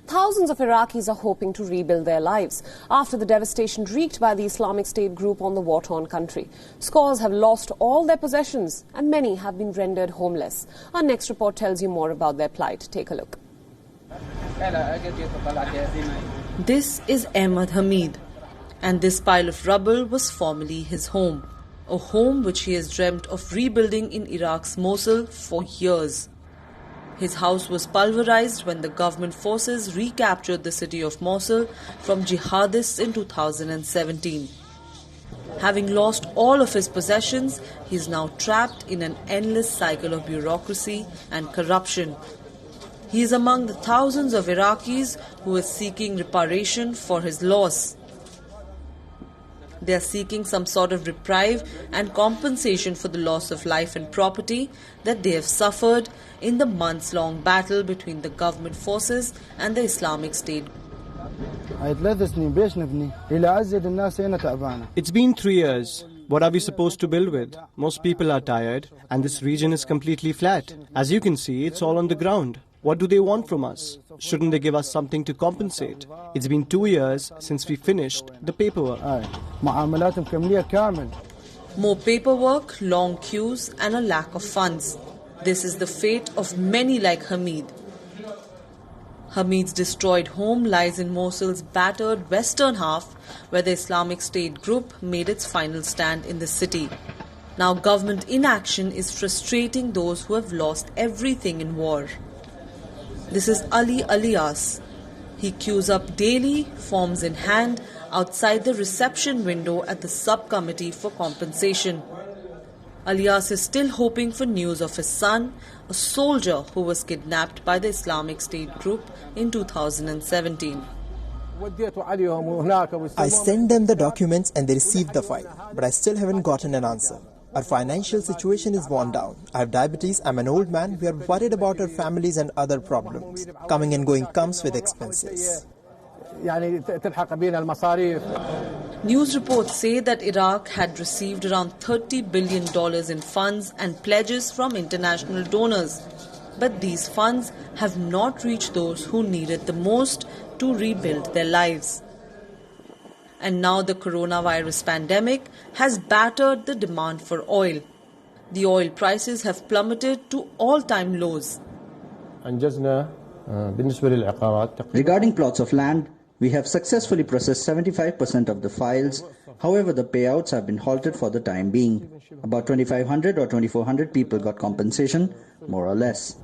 Thousands of Iraqis are hoping to rebuild their lives after the devastation wreaked by the Islamic State group on the war-torn country. Scores have lost all their possessions and many have been rendered homeless. Our next report tells you more about their plight. Take a look. This is Ahmad Hamid, and this pile of rubble was formerly his home. A home which he has dreamt of rebuilding in Iraq's Mosul for years. His house was pulverized when the government forces recaptured the city of Mosul from jihadists in 2017. Having lost all of his possessions, he is now trapped in an endless cycle of bureaucracy and corruption. He is among the thousands of Iraqis who are seeking reparation for his loss. They are seeking some sort of reprieve and compensation for the loss of life and property that they have suffered in the months-long battle between the government forces and the Islamic State. It's been 3 years. What are we supposed to build with? Most people are tired and this region is completely flat. As you can see, it's all on the ground. What do they want from us? Shouldn't they give us something to compensate? It's been 2 years since we finished the paperwork. More paperwork, long queues and a lack of funds. This is the fate of many like Hamid. Hamid's destroyed home lies in Mosul's battered western half, where the Islamic State group made its final stand in the city. Now government inaction is frustrating those who have lost everything in war. This is Ali Alias. He queues up daily, forms in hand, outside the reception window at the subcommittee for compensation. Alias is still hoping for news of his son, a soldier who was kidnapped by the Islamic State group in 2017. I sent them the documents and they received the file, but I still haven't gotten an answer. Our financial situation is worn down. I have diabetes, I'm an old man, we are worried about our families and other problems. Coming and going comes with expenses. News reports say that Iraq had received around $30 billion in funds and pledges from international donors. But these funds have not reached those who need it the most to rebuild their lives. And now the coronavirus pandemic has battered the demand for oil. The oil prices have plummeted to all-time lows. Regarding plots of land, we have successfully processed 75% of the files. However, the payouts have been halted for the time being. About 2,500 or 2,400 people got compensation, more or less.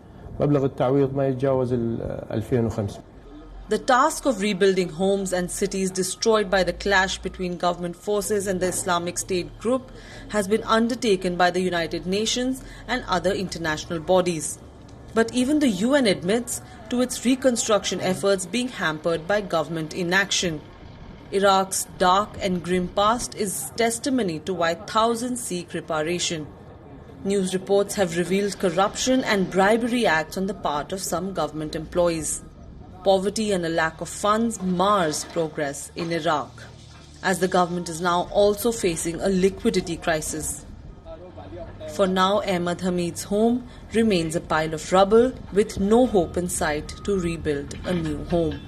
The task of rebuilding homes and cities destroyed by the clash between government forces and the Islamic State group has been undertaken by the United Nations and other international bodies. But even the UN admits to its reconstruction efforts being hampered by government inaction. Iraq's dark and grim past is testimony to why thousands seek reparation. News reports have revealed corruption and bribery acts on the part of some government employees. Poverty and a lack of funds mars progress in Iraq, as the government is now also facing a liquidity crisis. For now, Ahmad Hamid's home remains a pile of rubble with no hope in sight to rebuild a new home.